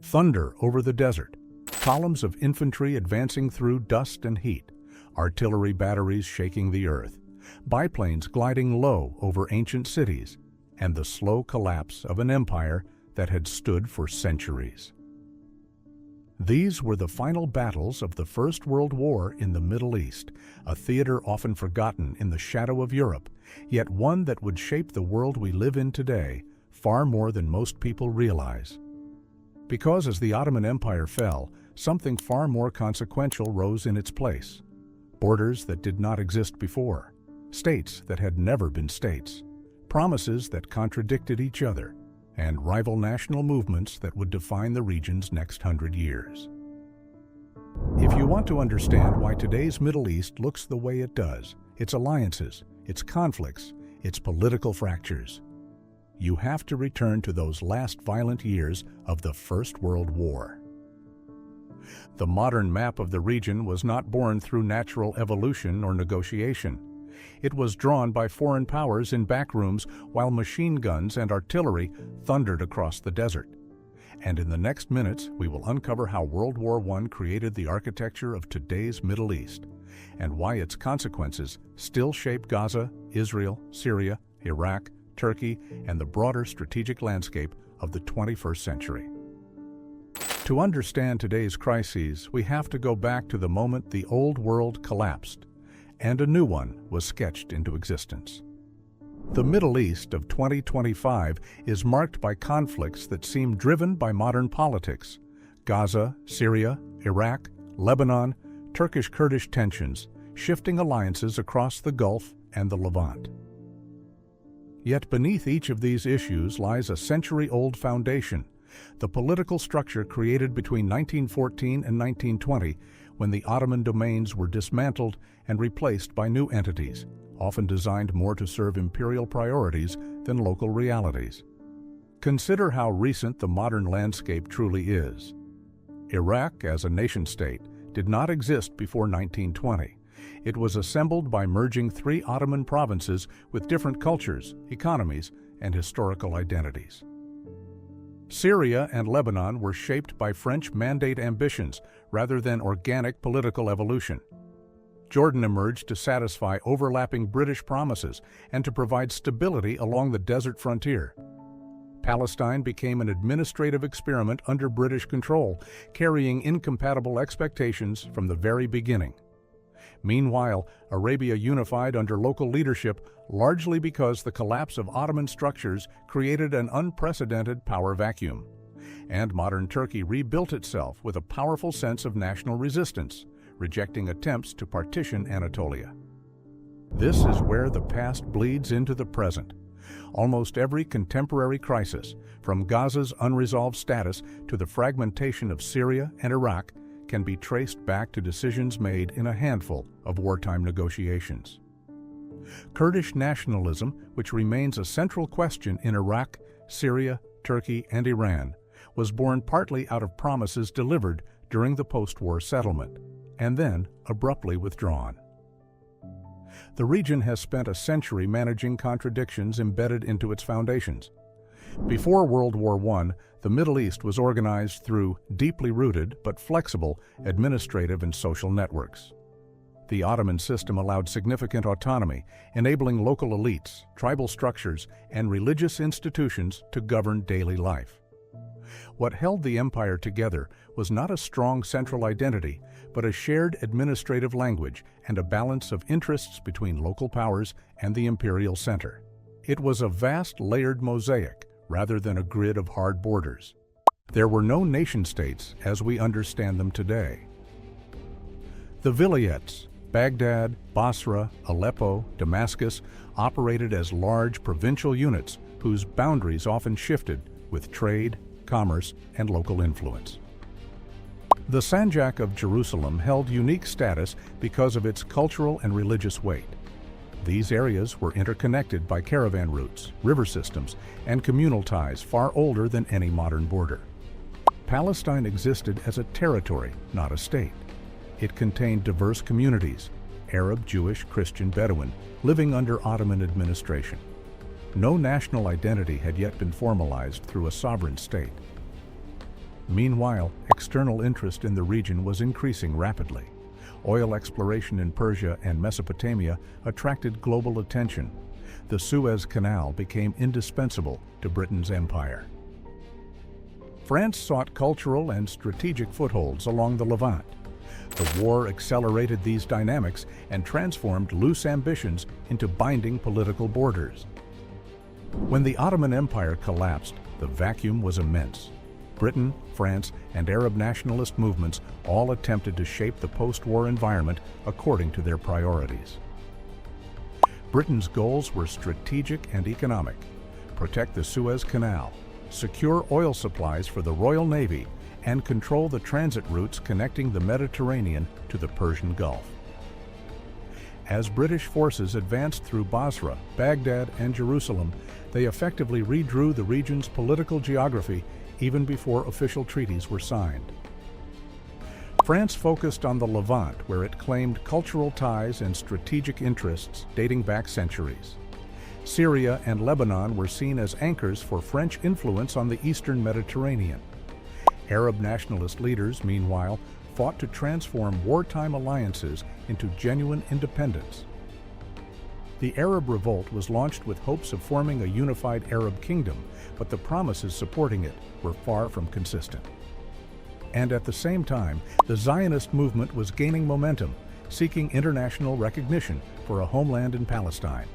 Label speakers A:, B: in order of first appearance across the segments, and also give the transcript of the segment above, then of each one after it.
A: thunder over the desert, columns of infantry advancing through dust and heat, artillery batteries shaking the earth, biplanes gliding low over ancient cities, and the slow collapse of an empire that had stood for centuries. These were the final battles of the First World War in the Middle East, a theater often forgotten in the shadow of Europe, yet one that would shape the world we live in today far more than most people realize. Because as the Ottoman Empire fell, something far more consequential rose in its place. Borders that did not exist before, states that had never been states, promises that contradicted each other, and rival national movements that would define the region's next 100 years. If you want to understand why today's Middle East looks the way it does, its alliances, its conflicts, its political fractures, you have to return to those last violent years of the First World War. The modern map of the region was not born through natural evolution or negotiation. It was drawn by foreign powers in backrooms while machine guns and artillery thundered across the desert. And in the next minutes, we will uncover how World War I created the architecture of today's Middle East, and why its consequences still shape Gaza, Israel, Syria, Iraq, Turkey, and the broader strategic landscape of the 21st century. To understand today's crises, we have to go back to the moment the old world collapsed, and a new one was sketched into existence. The Middle East of 2025 is marked by conflicts that seem driven by modern politics: Gaza, Syria, Iraq, Lebanon, Turkish-Kurdish tensions, shifting alliances across the Gulf and the Levant. Yet beneath each of these issues lies a century-old foundation, the political structure created between 1914 and 1920, when the Ottoman domains were dismantled and replaced by new entities, often designed more to serve imperial priorities than local realities. Consider how recent the modern landscape truly is. Iraq, as a nation-state, did not exist before 1920. It was assembled by merging three Ottoman provinces with different cultures, economies, and historical identities. Syria and Lebanon were shaped by French mandate ambitions rather than organic political evolution. Jordan emerged to satisfy overlapping British promises and to provide stability along the desert frontier. Palestine became an administrative experiment under British control, carrying incompatible expectations from the very beginning. Meanwhile, Arabia unified under local leadership largely because the collapse of Ottoman structures created an unprecedented power vacuum. And modern Turkey rebuilt itself with a powerful sense of national resistance, rejecting attempts to partition Anatolia. This is where the past bleeds into the present. Almost every contemporary crisis, from Gaza's unresolved status to the fragmentation of Syria and Iraq, can be traced back to decisions made in a handful of wartime negotiations. Kurdish nationalism, which remains a central question in Iraq, Syria, Turkey, and Iran, was born partly out of promises delivered during the post-war settlement, and then abruptly withdrawn. The region has spent a century managing contradictions embedded into its foundations. Before World War I, the Middle East was organized through deeply rooted but flexible administrative and social networks. The Ottoman system allowed significant autonomy, enabling local elites, tribal structures, and religious institutions to govern daily life. What held the empire together was not a strong central identity, but a shared administrative language and a balance of interests between local powers and the imperial center. It was a vast layered mosaic, rather than a grid of hard borders. There were no nation-states as we understand them today. The vilayets, Baghdad, Basra, Aleppo, Damascus, operated as large provincial units whose boundaries often shifted with trade, commerce, and local influence. The Sanjak of Jerusalem held unique status because of its cultural and religious weight. These areas were interconnected by caravan routes, river systems, and communal ties far older than any modern border. Palestine existed as a territory, not a state. It contained diverse communities, Arab, Jewish, Christian, Bedouin, living under Ottoman administration. No national identity had yet been formalized through a sovereign state. Meanwhile, external interest in the region was increasing rapidly. Oil exploration in Persia and Mesopotamia attracted global attention. The Suez Canal became indispensable to Britain's empire. France sought cultural and strategic footholds along the Levant. The war accelerated these dynamics and transformed loose ambitions into binding political borders. When the Ottoman Empire collapsed, the vacuum was immense. Britain, France, and Arab nationalist movements all attempted to shape the post-war environment according to their priorities. Britain's goals were strategic and economic: protect the Suez Canal, secure oil supplies for the Royal Navy, and control the transit routes connecting the Mediterranean to the Persian Gulf. As British forces advanced through Basra, Baghdad, and Jerusalem, they effectively redrew the region's political geography even before official treaties were signed. France focused on the Levant, where it claimed cultural ties and strategic interests dating back centuries. Syria and Lebanon were seen as anchors for French influence on the eastern Mediterranean. Arab nationalist leaders, meanwhile, fought to transform wartime alliances into genuine independence. The Arab Revolt was launched with hopes of forming a unified Arab kingdom, but the promises supporting it were far from consistent. And at the same time, the Zionist movement was gaining momentum, seeking international recognition for a homeland in Palestine,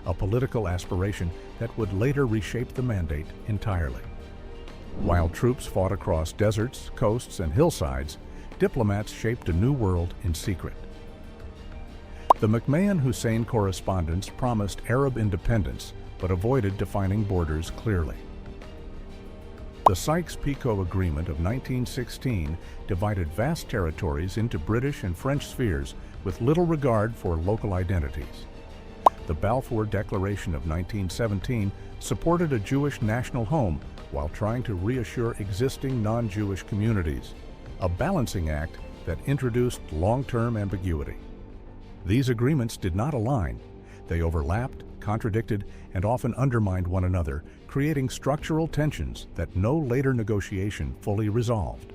A: a political aspiration that would later reshape the mandate entirely. While troops fought across deserts, coasts, and hillsides, diplomats shaped a new world in secret. The McMahon-Hussein Correspondence promised Arab independence, but avoided defining borders clearly. The Sykes-Picot Agreement of 1916 divided vast territories into British and French spheres with little regard for local identities. The Balfour Declaration of 1917 supported a Jewish national home while trying to reassure existing non-Jewish communities, a balancing act that introduced long-term ambiguity. These agreements did not align. They overlapped, contradicted, and often undermined one another, creating structural tensions that no later negotiation fully resolved.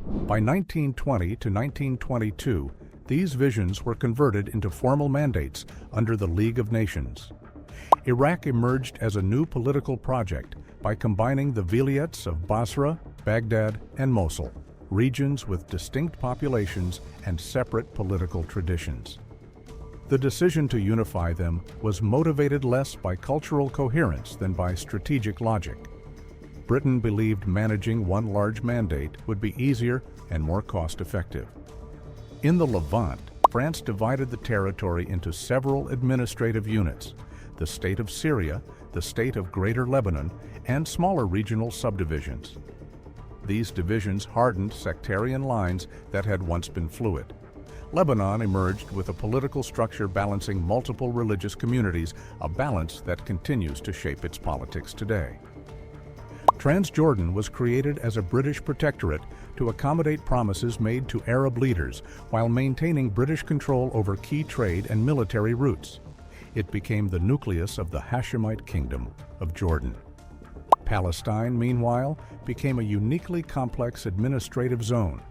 A: By 1920 to 1922, these visions were converted into formal mandates under the League of Nations. Iraq emerged as a new political project by combining the vilayets of Basra, Baghdad, and Mosul, regions with distinct populations and separate political traditions. The decision to unify them was motivated less by cultural coherence than by strategic logic. Britain believed managing one large mandate would be easier and more cost-effective. In the Levant, France divided the territory into several administrative units: the state of Syria, the state of Greater Lebanon, and smaller regional subdivisions. These divisions hardened sectarian lines that had once been fluid. Lebanon emerged with a political structure balancing multiple religious communities, a balance that continues to shape its politics today. Transjordan was created as a British protectorate to accommodate promises made to Arab leaders while maintaining British control over key trade and military routes. It became the nucleus of the Hashemite Kingdom of Jordan. Palestine, meanwhile, became a uniquely complex administrative zone.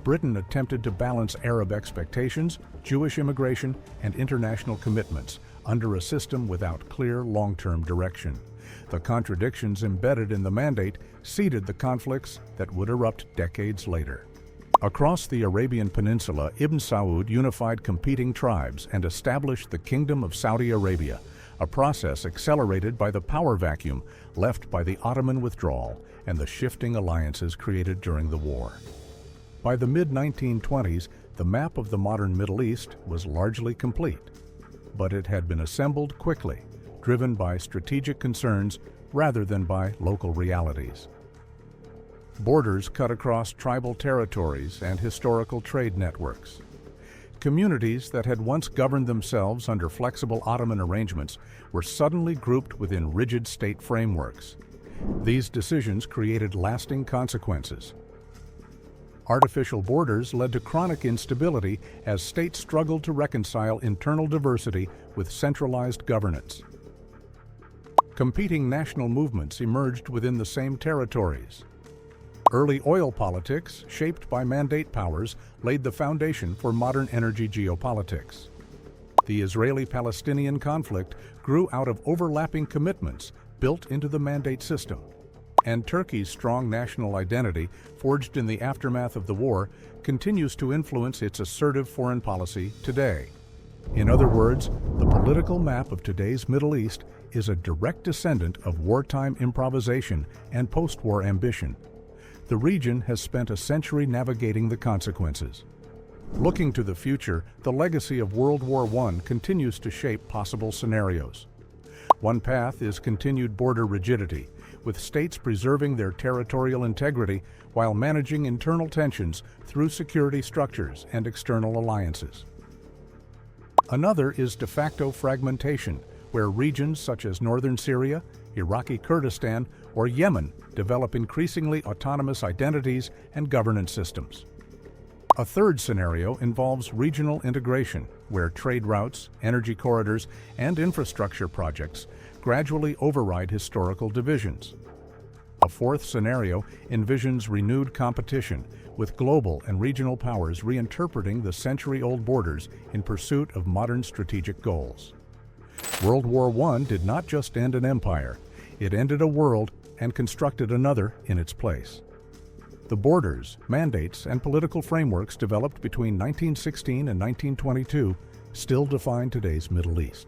A: Britain attempted to balance Arab expectations, Jewish immigration, and international commitments under a system without clear long-term direction. The contradictions embedded in the mandate seeded the conflicts that would erupt decades later. Across the Arabian Peninsula, Ibn Saud unified competing tribes and established the Kingdom of Saudi Arabia, a process accelerated by the power vacuum left by the Ottoman withdrawal and the shifting alliances created during the war. By the mid-1920s, the map of the modern Middle East was largely complete, but it had been assembled quickly, driven by strategic concerns rather than by local realities. Borders cut across tribal territories and historical trade networks. Communities that had once governed themselves under flexible Ottoman arrangements were suddenly grouped within rigid state frameworks. These decisions created lasting consequences. Artificial borders led to chronic instability as states struggled to reconcile internal diversity with centralized governance. Competing national movements emerged within the same territories. Early oil politics, shaped by mandate powers, laid the foundation for modern energy geopolitics. The Israeli-Palestinian conflict grew out of overlapping commitments built into the mandate system. And Turkey's strong national identity, forged in the aftermath of the war, continues to influence its assertive foreign policy today. In other words, the political map of today's Middle East is a direct descendant of wartime improvisation and post-war ambition. The region has spent a century navigating the consequences. Looking to the future, the legacy of World War I continues to shape possible scenarios. One path is continued border rigidity, with states preserving their territorial integrity while managing internal tensions through security structures and external alliances. Another is de facto fragmentation, where regions such as northern Syria, Iraqi Kurdistan, or Yemen develop increasingly autonomous identities and governance systems. A third scenario involves regional integration, where trade routes, energy corridors, and infrastructure projects gradually override historical divisions. A fourth scenario envisions renewed competition, with global and regional powers reinterpreting the century-old borders in pursuit of modern strategic goals. World War I did not just end an empire, it ended a world and constructed another in its place. The borders, mandates, and political frameworks developed between 1916 and 1922 still define today's Middle East.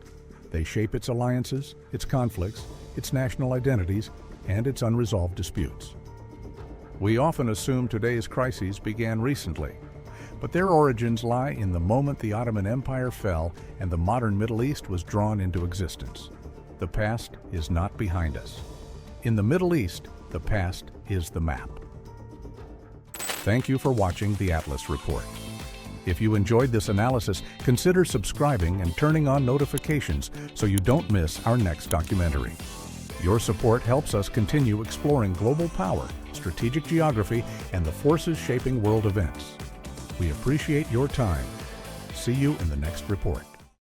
A: They shape its alliances, its conflicts, its national identities, and its unresolved disputes. We often assume today's crises began recently, but their origins lie in the moment the Ottoman Empire fell and the modern Middle East was drawn into existence. The past is not behind us. In the Middle East, the past is the map. Thank you for watching the Atlas Report. If you enjoyed this analysis, consider subscribing and turning on notifications so you don't miss our next documentary. Your support helps us continue exploring global power, strategic geography, and the forces shaping world events. We appreciate your time. See you in the next report.